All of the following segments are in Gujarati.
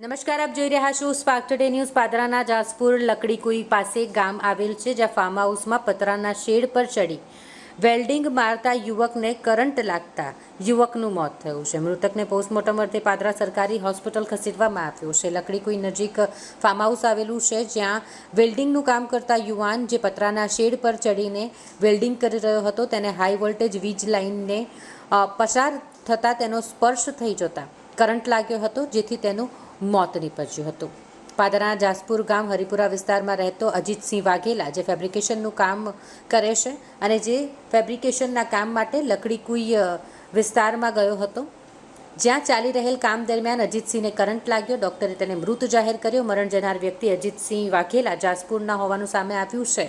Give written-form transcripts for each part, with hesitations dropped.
નમસ્કાર, આપ જોઈ રહ્યા છો સ્પાર્ક ટુડે ન્યૂઝ। પાદરાના જાસપુર લકડીકુઈ પાસે ગામ આવેલ છે, જ્યાં ફાર્મ હાઉસમાં પતરાના શેડ પર ચડી વેલ્ડિંગ મારતા યુવકને કરંટ લાગતા યુવકનું મોત થયું છે। મૃતકને પોસ્ટમોર્ટમ અર્થે પાદરા સરકારી હોસ્પિટલ ખસેડવામાં આવ્યો છે। લકડીકુઈ નજીક ફાર્મ હાઉસ આવેલું છે, જ્યાં વેલ્ડિંગનું કામ કરતા યુવાન જે પતરાના શેડ પર ચડીને વેલ્ડિંગ કરી રહ્યો હતો, તેને હાઈ વોલ્ટેજ વીજ લાઇનને પસાર થતાં તેનો સ્પર્શ થઈ જતાં કરંટ લાગ્યો હતો, જેથી તેનું મોત નીપજ્યું હતું। પાદરાના જાસપુર ગામ હરિપુરા વિસ્તારમાં રહેતો અજીતસિંહ વાઘેલા, જે ફેબ્રિકેશનનું કામ કરે છે અને જે ફેબ્રિકેશનના કામ માટે લકડીકુઈ વિસ્તારમાં ગયો હતો, જ્યાં ચાલી રહેલ કામ દરમિયાન અજીતસિંહને કરંટ લાગ્યો। ડૉક્ટરે તેને મૃત જાહેર કર્યો। મરણ જનાર વ્યક્તિ અજીતસિંહ વાઘેલા જાસપુરના હોવાનું સામે આવ્યું છે।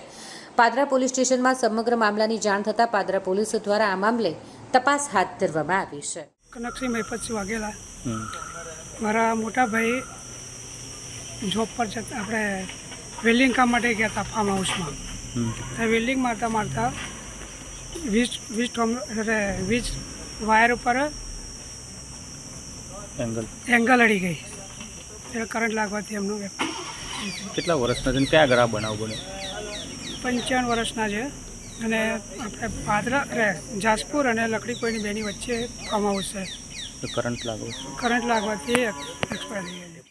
પાદરા પોલીસ સ્ટેશનમાં સમગ્ર મામલાની જાણ થતાં પાદરા પોલીસ દ્વારા આ મામલે તપાસ હાથ ધરવામાં આવી છે। કનકસિંહ મહેપતસિંહ વાઘેલા, મારા મોટા ભાઈ જોબ પર જતા આપણે વેલ્ડિંગ કામ માટે ગયા હતા ફાર્મ હાઉસમાં। ત્યાં વેલ્ડિંગ મારતા મારતા વીજ વાયર ઉપર એંગલ અડી ગઈ, એટલે કરંટ લાગવાથી એમનું કેટલા વર્ષના છે, કયા ઘર બનાવ બન્યો? 55 વર્ષના છે અને આપણે પાદરા જાસપુર અને લકડીકુઈની બેની વચ્ચે ફાર્મ હાઉસ છે। કરંટ કરંટ લાગવાથી એક્સપાયર થઈ ગયા છે।